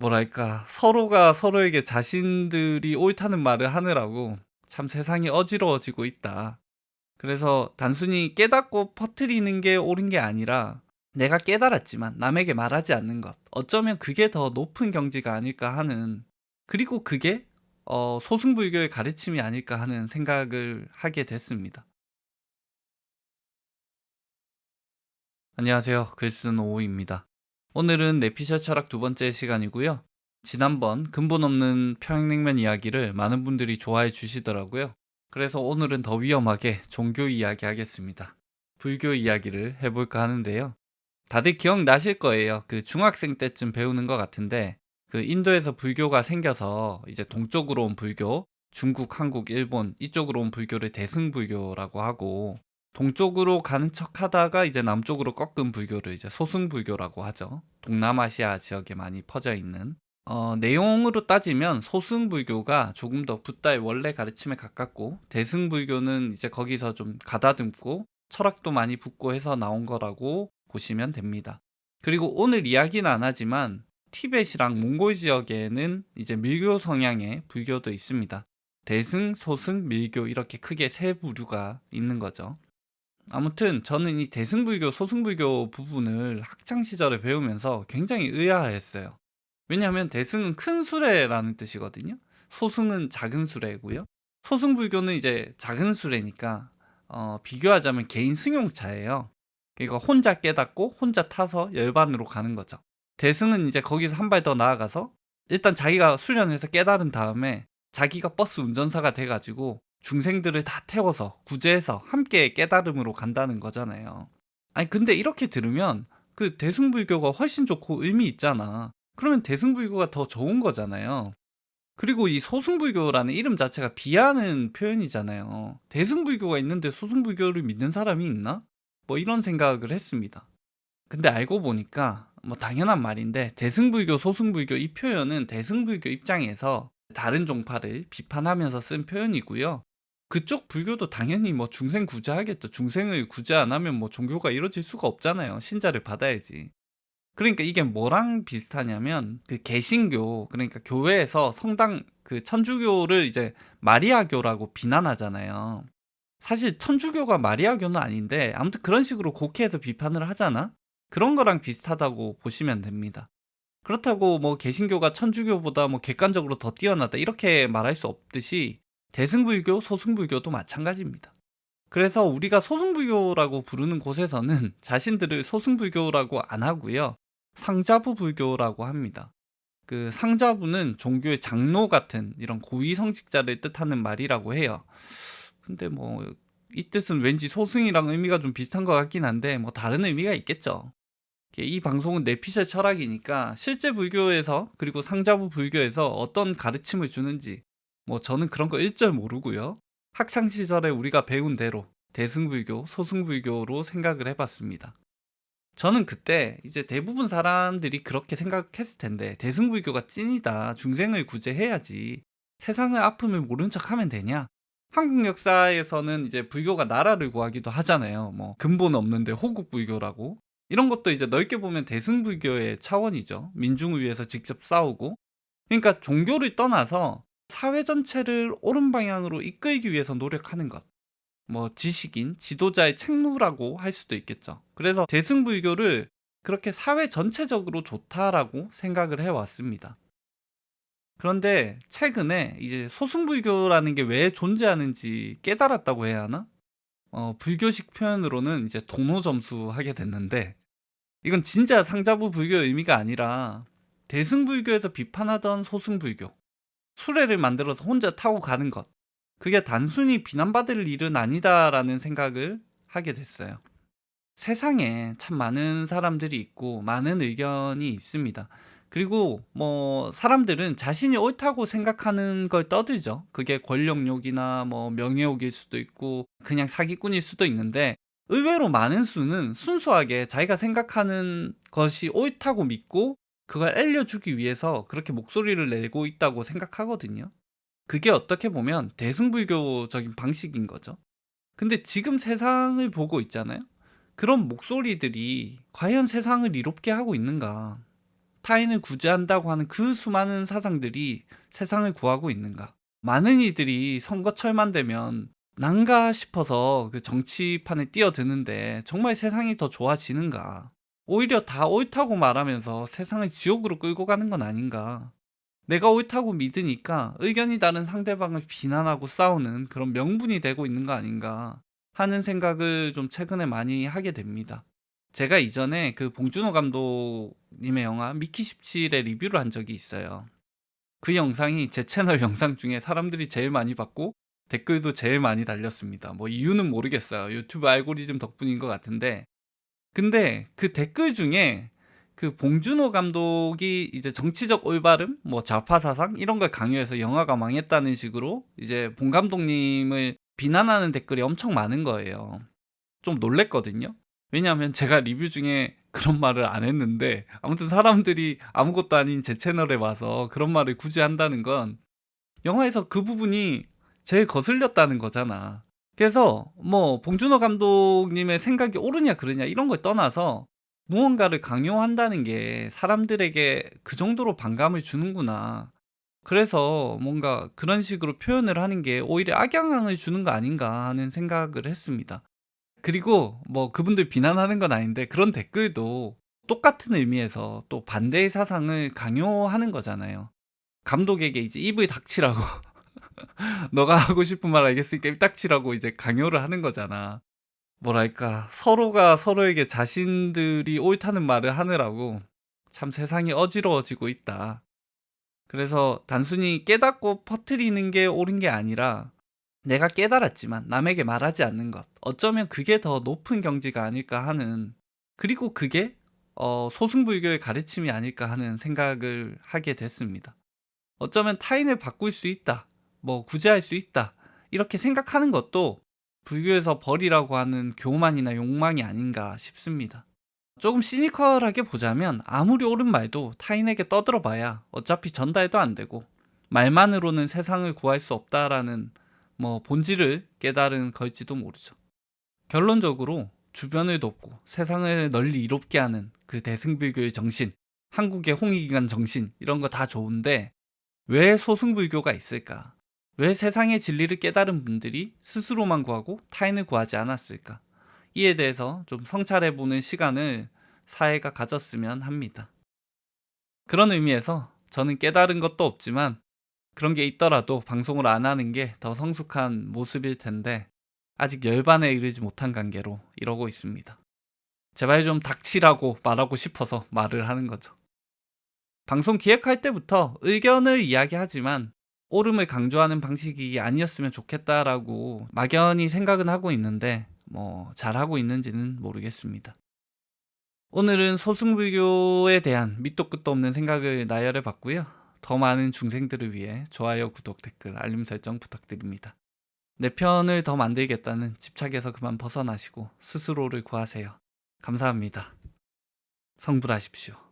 뭐랄까, 서로가 서로에게 자신들이 옳다는 말을 하느라고 참 세상이 어지러워지고 있다. 그래서 단순히 깨닫고 퍼뜨리는 게 옳은 게 아니라 내가 깨달았지만 남에게 말하지 않는 것. 어쩌면 그게 더 높은 경지가 아닐까 하는, 그리고 그게 소승불교의 가르침이 아닐까 하는 생각을 하게 됐습니다. 안녕하세요. 글쓴 오우입니다. 오늘은 내피셜 철학 두 번째 시간이고요. 지난번 근본 없는 평양냉면 이야기를 많은 분들이 좋아해 주시더라고요. 그래서 오늘은 더 위험하게 종교 이야기 하겠습니다. 불교 이야기를 해볼까 하는데요. 다들 기억나실 거예요. 그 중학생 때쯤 배우는 것 같은데, 그 인도에서 불교가 생겨서 이제 동쪽으로 온 불교, 중국, 한국, 일본 이쪽으로 온 불교를 대승불교라고 하고, 동쪽으로 가는 척 하다가 이제 남쪽으로 꺾은 불교를 이제 소승불교라고 하죠. 동남아시아 지역에 많이 퍼져 있는. 내용으로 따지면 소승불교가 조금 더 붓다의 원래 가르침에 가깝고, 대승불교는 이제 거기서 좀 가다듬고 철학도 많이 붙고 해서 나온 거라고 보시면 됩니다. 그리고 오늘 이야기는 안 하지만 티벳이랑 몽골 지역에는 이제 밀교 성향의 불교도 있습니다. 대승, 소승, 밀교 이렇게 크게 세 부류가 있는 거죠. 아무튼 저는 이 대승불교, 소승불교 부분을 학창 시절에 배우면서 굉장히 의아했어요. 왜냐하면 대승은 큰 수레라는 뜻이거든요. 소승은 작은 수레고요. 소승불교는 이제 작은 수레니까 비교하자면 개인 승용차예요. 그러니까 혼자 깨닫고 혼자 타서 열반으로 가는 거죠. 대승은 이제 거기서 한 발 더 나아가서 일단 자기가 수련해서 깨달은 다음에 자기가 버스 운전사가 돼가지고 중생들을 다 태워서 구제해서 함께 깨달음으로 간다는 거잖아요. 아니 근데 이렇게 들으면 그 대승불교가 훨씬 좋고 의미 있잖아. 그러면 대승불교가 더 좋은 거잖아요. 그리고 이 소승불교라는 이름 자체가 비하하는 표현이잖아요. 대승불교가 있는데 소승불교를 믿는 사람이 있나? 뭐 이런 생각을 했습니다. 근데 알고 보니까 뭐 당연한 말인데, 대승불교, 소승불교 이 표현은 대승불교 입장에서 다른 종파를 비판하면서 쓴 표현이고요. 그쪽 불교도 당연히 뭐 중생 구제하겠죠. 중생을 구제 안 하면 뭐 종교가 이루어질 수가 없잖아요. 신자를 받아야지. 그러니까 이게 뭐랑 비슷하냐면 그 개신교, 그러니까 교회에서 성당 그 천주교를 이제 마리아교라고 비난하잖아요. 사실 천주교가 마리아교는 아닌데 아무튼 그런 식으로 곡해해서 비판을 하잖아. 그런 거랑 비슷하다고 보시면 됩니다. 그렇다고 뭐 개신교가 천주교보다 뭐 객관적으로 더 뛰어나다 이렇게 말할 수 없듯이 대승불교, 소승불교도 마찬가지입니다. 그래서 우리가 소승불교라고 부르는 곳에서는 자신들을 소승불교라고 안 하고요. 상자부 불교라고 합니다. 그 상자부는 종교의 장로 같은 이런 고위성직자를 뜻하는 말이라고 해요. 근데 뭐 이 뜻은 왠지 소승이랑 의미가 좀 비슷한 것 같긴 한데 뭐 다른 의미가 있겠죠. 이 방송은 내피셜 철학이니까 실제 불교에서 그리고 상자부 불교에서 어떤 가르침을 주는지 뭐 저는 그런 거 일절 모르고요. 학창 시절에 우리가 배운 대로 대승불교, 소승불교로 생각을 해봤습니다. 저는 그때 이제 대부분 사람들이 그렇게 생각했을 텐데, 대승불교가 찐이다, 중생을 구제해야지, 세상의 아픔을 모른 척하면 되냐. 한국 역사에서는 이제 불교가 나라를 구하기도 하잖아요. 뭐 근본 없는데 호국불교라고. 이런 것도 이제 넓게 보면 대승불교의 차원이죠. 민중을 위해서 직접 싸우고. 그러니까 종교를 떠나서 사회 전체를 옳은 방향으로 이끌기 위해서 노력하는 것. 뭐 지식인, 지도자의 책무라고 할 수도 있겠죠. 그래서 대승불교를 그렇게 사회 전체적으로 좋다라고 생각을 해왔습니다. 그런데 최근에 이제 소승불교라는 게 왜 존재하는지 깨달았다고 해야 하나? 불교식 표현으로는 이제 도노점수 하게 됐는데, 이건 진짜 상자부 불교의 의미가 아니라 대승불교에서 비판하던 소승불교, 수레를 만들어서 혼자 타고 가는 것, 그게 단순히 비난받을 일은 아니다라는 생각을 하게 됐어요. 세상에 참 많은 사람들이 있고 많은 의견이 있습니다. 그리고 뭐 사람들은 자신이 옳다고 생각하는 걸 떠들죠. 그게 권력욕이나 뭐 명예욕일 수도 있고 그냥 사기꾼일 수도 있는데, 의외로 많은 수는 순수하게 자기가 생각하는 것이 옳다고 믿고 그걸 알려주기 위해서 그렇게 목소리를 내고 있다고 생각하거든요. 그게 어떻게 보면 대승불교적인 방식인 거죠. 근데 지금 세상을 보고 있잖아요. 그런 목소리들이 과연 세상을 이롭게 하고 있는가? 타인을 구제한다고 하는 그 수많은 사상들이 세상을 구하고 있는가? 많은 이들이 선거철만 되면 난가 싶어서 그 정치판에 뛰어드는데 정말 세상이 더 좋아지는가? 오히려 다 옳다고 말하면서 세상을 지옥으로 끌고 가는 건 아닌가? 내가 옳다고 믿으니까 의견이 다른 상대방을 비난하고 싸우는 그런 명분이 되고 있는 거 아닌가 하는 생각을 좀 최근에 많이 하게 됩니다. 제가 이전에 그 봉준호 감독님의 영화 미키 17의 리뷰를 한 적이 있어요. 그 영상이 제 채널 영상 중에 사람들이 제일 많이 봤고 댓글도 제일 많이 달렸습니다. 뭐 이유는 모르겠어요. 유튜브 알고리즘 덕분인 것 같은데, 근데 그 댓글 중에 그 봉준호 감독이 이제 정치적 올바름, 뭐 좌파 사상 이런 걸 강요해서 영화가 망했다는 식으로 이제 봉 감독님을 비난하는 댓글이 엄청 많은 거예요. 좀 놀랬거든요. 왜냐하면 제가 리뷰 중에 그런 말을 안 했는데, 아무튼 사람들이 아무것도 아닌 제 채널에 와서 그런 말을 굳이 한다는 건 영화에서 그 부분이 제일 거슬렸다는 거잖아. 그래서 뭐 봉준호 감독님의 생각이 옳으냐 그르냐 이런 걸 떠나서 무언가를 강요한다는 게 사람들에게 그 정도로 반감을 주는구나. 그래서 뭔가 그런 식으로 표현을 하는 게 오히려 악영향을 주는 거 아닌가 하는 생각을 했습니다. 그리고 뭐 그분들 비난하는 건 아닌데 그런 댓글도 똑같은 의미에서 또 반대의 사상을 강요하는 거잖아요. 감독에게 이제 입을 닥치라고 너가 하고 싶은 말 알겠으니까 입 닥치라고 이제 강요를 하는 거잖아. 뭐랄까, 서로가 서로에게 자신들이 옳다는 말을 하느라고 참 세상이 어지러워지고 있다. 그래서 단순히 깨닫고 퍼뜨리는 게 옳은 게 아니라 내가 깨달았지만 남에게 말하지 않는 것, 어쩌면 그게 더 높은 경지가 아닐까 하는, 그리고 그게 소승불교의 가르침이 아닐까 하는 생각을 하게 됐습니다. 어쩌면 타인을 바꿀 수 있다, 뭐 구제할 수 있다, 이렇게 생각하는 것도 불교에서 벌이라고 하는 교만이나 욕망이 아닌가 싶습니다. 조금 시니컬하게 보자면 아무리 옳은 말도 타인에게 떠들어봐야 어차피 전달도 안 되고 말만으로는 세상을 구할 수 없다라는 뭐 본질을 깨달은 걸지도 모르죠. 결론적으로 주변을 돕고 세상을 널리 이롭게 하는 그 대승불교의 정신, 한국의 홍익인간 정신, 이런 거 다 좋은데 왜 소승불교가 있을까? 왜 세상의 진리를 깨달은 분들이 스스로만 구하고 타인을 구하지 않았을까? 이에 대해서 좀 성찰해보는 시간을 사회가 가졌으면 합니다. 그런 의미에서 저는 깨달은 것도 없지만 그런 게 있더라도 방송을 안 하는 게 더 성숙한 모습일 텐데 아직 열반에 이르지 못한 관계로 이러고 있습니다. 제발 좀 닥치라고 말하고 싶어서 말을 하는 거죠. 방송 기획할 때부터 의견을 이야기하지만 옳음을 강조하는 방식이 아니었으면 좋겠다라고 막연히 생각은 하고 있는데 뭐 잘하고 있는지는 모르겠습니다. 오늘은 소승불교에 대한 밑도 끝도 없는 생각을 나열해 봤고요. 더 많은 중생들을 위해 좋아요, 구독, 댓글, 알림 설정 부탁드립니다. 내 편을 더 만들겠다는 집착에서 그만 벗어나시고 스스로를 구하세요. 감사합니다. 성불하십시오.